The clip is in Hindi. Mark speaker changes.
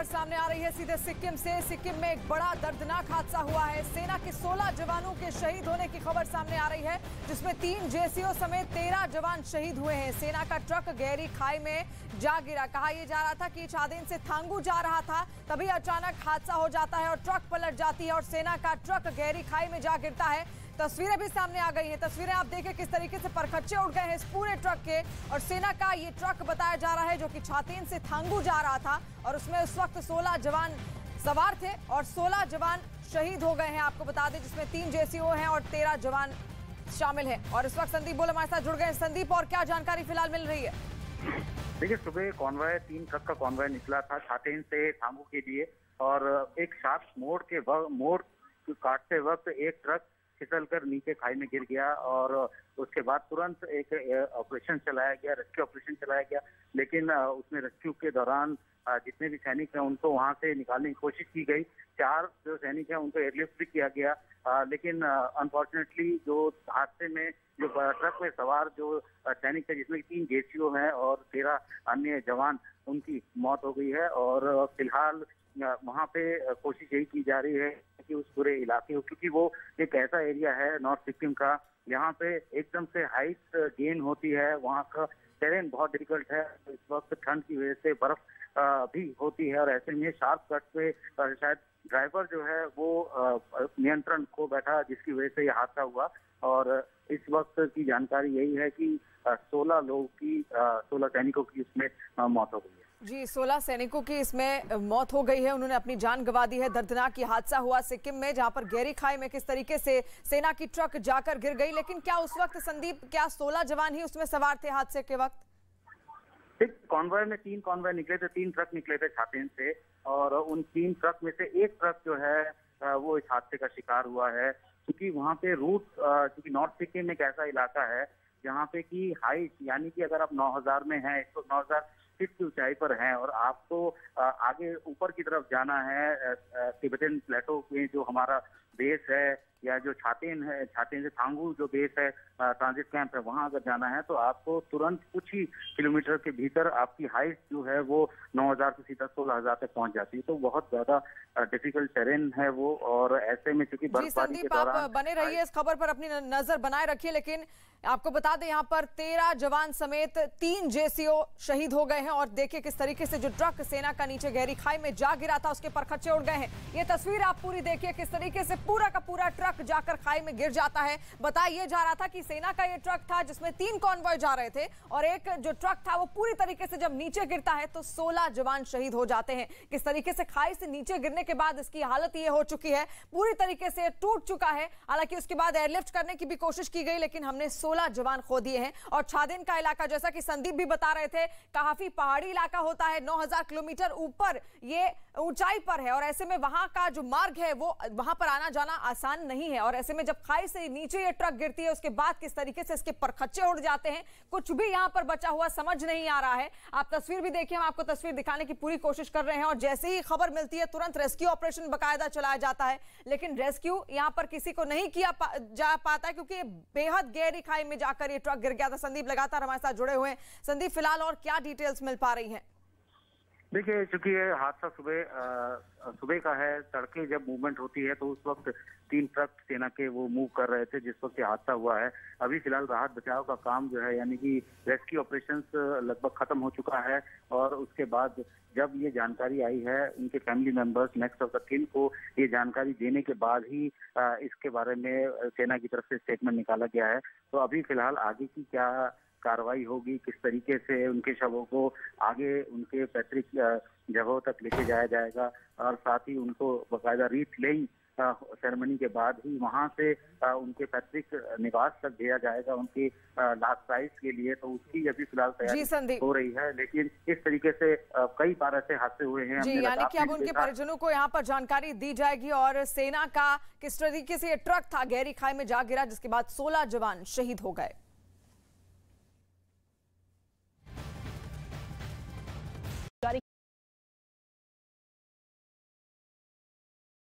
Speaker 1: खबर सामने आ रही है सीधे सिक्किम से। सिक्किम में एक बड़ा दर्दनाक हादसा हुआ है। सेना के 16 जवानों के शहीद होने की खबर सामने आ रही है, जिसमें 3 जेसीओ समेत 13 जवान शहीद हुए हैं। सेना का ट्रक गहरी खाई में जा गिरा। कहा यह जा रहा था कि छादेन से थांगू जा रहा था, तभी अचानक हादसा हो जाता है और ट्रक पलट जाती है और सेना का ट्रक गहरी खाई में जा गिरता है। तस्वीरें भी सामने आ गई हैं। तस्वीरें आप देखें किस तरीके से परखच्चे उड़ गए हैं इस पूरे ट्रक के। और सेना का ये ट्रक बताया जा रहा है जो कि छातेन से थांगू जा रहा था और उसमें उस वक्त 16 जवान सवार थे और 16 जवान शहीद हो गए हैं। आपको बता दें जिसमें 3 जेसीओ हैं और 13 जवान शामिल हैं। और इस वक्त संदीप बोल हमारे साथ जुड़ गए हैं। संदीप, और क्या जानकारी फिलहाल मिल रही है?
Speaker 2: देखिए, सुबह कॉन्वॉय 3 ट्रक का कॉन्वॉय निकला था छातेन से थांगू के लिए और एक शार्प मोड़ काटते वक्त एक ट्रक फिसलकर नीचे खाई में गिर गया और उसके बाद तुरंत एक ऑपरेशन चलाया गया, रेस्क्यू ऑपरेशन चलाया गया। लेकिन उसमें रेस्क्यू के दौरान जितने भी सैनिक हैं उनको वहां से निकालने की कोशिश की गई। 4 जो सैनिक हैं उनको एयरलिफ्ट भी किया गया, लेकिन अनफॉर्चुनेटली जो हादसे में जो ट्रक में सवार जो सैनिक थे, जिसमें 3 जेसीओ हैं और 13 अन्य जवान, उनकी मौत हो गई है। और फिलहाल वहाँ पे कोशिश यही की जा रही है कि उस पूरे इलाके को, क्योंकि वो एक ऐसा एरिया है नॉर्थ सिक्किम का, यहाँ पे एकदम से हाइट गेन होती है, वहाँ का टेरेन बहुत डिफिकल्ट है। इस वक्त ठंड की वजह से बर्फ भी होती है और ऐसे में शार्प कट पे शायद ड्राइवर जो है वो नियंत्रण खो बैठा, जिसकी वजह से ये हादसा हुआ। और इस वक्त की जानकारी यही है कि 16 सैनिकों की इसमें मौत हो गई है।
Speaker 1: जी, 16 सैनिकों की इसमें मौत हो गई है, उन्होंने अपनी जान गंवा दी है। दर्दनाक ये हादसा हुआ सिक्किम में, जहां पर गहरी खाई में किस तरीके से सेना की ट्रक जाकर गिर गई। लेकिन क्या उस वक्त संदीप, क्या 16 जवान ही उसमें सवार थे हादसे के वक्त?
Speaker 2: कॉन्वॉय में 3 कॉन्वॉय निकले थे, 3 ट्रक निकले थे छातेन से और उन 3 ट्रक में से एक ट्रक जो है वो इस हादसे का शिकार हुआ है। क्योंकि वहाँ पे रूट, क्योंकि नॉर्थ सिक्किम एक ऐसा इलाका है जहाँ पे की हाइट, यानी कि अगर आप 9000 में हैं, 9000 फीट की ऊंचाई पर हैं और आपको आगे ऊपर की तरफ जाना है तिब्बतन प्लेटो में जो हमारा बेस है, या जो छातेन है, छातेन से थांगू जो बेस है, ट्रांजिट कैंप है, वहां अगर जाना है तो आपको तुरंत कुछ ही किलोमीटर के भीतर आपकी हाइट जो है वो 9000 से सीधा 16000 तक पहुंच जाती है। तो बहुत ज्यादा डिफिकल्ट टेरेन है वो। और ऐसे में चूंकि बर्फबारी के दौरान
Speaker 1: आप बने रहिए, इस खबर पर अपनी नजर बनाए रखिए। लेकिन आपको बता दें यहाँ पर 13 जवान समेत 3 जेसीओ शहीद हो गए हैं। और देखिए किस तरीके से जो ट्रक सेना का नीचे गहरी खाई में जा गिरा था उसके परखच्चे उड़ गए हैं। ये तस्वीर आप पूरी देखिए किस तरीके से पूरा का पूरा ट्रक जाकर खाई में गिर जाता है। बताया जा रहा था कि सेना का ये ट्रक था जिसमें 3 कॉन्वॉय जा रहे थे और एक जो ट्रक था वो पूरी तरीके से जब नीचे गिरता है तो 16 जवान शहीद हो जाते हैं। किस तरीके से खाई से नीचे गिरने के बाद इसकी हालत ये हो चुकी है, पूरी तरीके से टूट चुका है। हालांकि उसके बाद एयरलिफ्ट करने की भी कोशिश की गई, लेकिन हमने 16 जवान खो दिए हैं। और छादेन का इलाका, जैसा कि संदीप भी बता रहे थे, काफी पहाड़ी इलाका होता है, 9000 किलोमीटर ऊपर ये ऊंचाई पर है और ऐसे में वहां का जो मार्ग है वो वहां पर आना जाना आसान नहीं है। और ऐसे में जब खाई से नीचे ये ट्रक गिरती है उसके बाद किस तरीके से इसके परखच्चे उड़ जाते हैं, कुछ भी यहां पर बचा हुआ समझ नहीं आ रहा है। आप तस्वीर भी देखिए, हम आपको तस्वीर दिखाने की पूरी कोशिश कर रहे हैं। और जैसे ही खबर मिलती है तुरंत रेस्क्यू ऑपरेशन बाकायदा चलाया जाता है, लेकिन रेस्क्यू यहां पर किसी को नहीं किया जा पाता है क्योंकि बेहद गहरी खाई में जाकर ये ट्रक गिर गया था। संदीप लगातार हमारे साथ जुड़े हुए हैं। संदीप, फिलहाल और क्या डिटेल्स मिल पा रही हैं?
Speaker 2: देखिए, चूंकि ये हादसा सुबह का है, तड़के जब मूवमेंट होती है तो उस वक्त 3 ट्रक सेना के वो मूव कर रहे थे जिस वक्त ये हादसा हुआ है। अभी फिलहाल राहत बचाव का काम जो है, यानी कि रेस्क्यू ऑपरेशंस लगभग खत्म हो चुका है। और उसके बाद जब ये जानकारी आई है, उनके family members, next of the किन को ये जानकारी देने के बाद ही इसके बारे में सेना की तरफ से स्टेटमेंट निकाला गया है। तो अभी फिलहाल आगे की क्या कार्रवाई होगी, किस तरीके से उनके शवों को आगे उनके पैतृक जगहों तक लेके जाया जाएगा और साथ ही उनको बाकायदा रीथ लेइंग सेरेमनी के बाद ही वहां से उनके पैतृक निवास तक भेजा जाएगा उनके लास्ट प्राइज के लिए। तो उसकी अभी फिलहाल तैयारी हो रही है। लेकिन इस तरीके से कई बार ऐसे हादसे हुए हैं
Speaker 1: जी, यानी कि अब उनके परिजनों को यहाँ पर जानकारी दी जाएगी। और सेना का किस तरीके से ये ट्रक था गहरी खाई में जा गिरा जिसके बाद 16 जवान शहीद हो गए।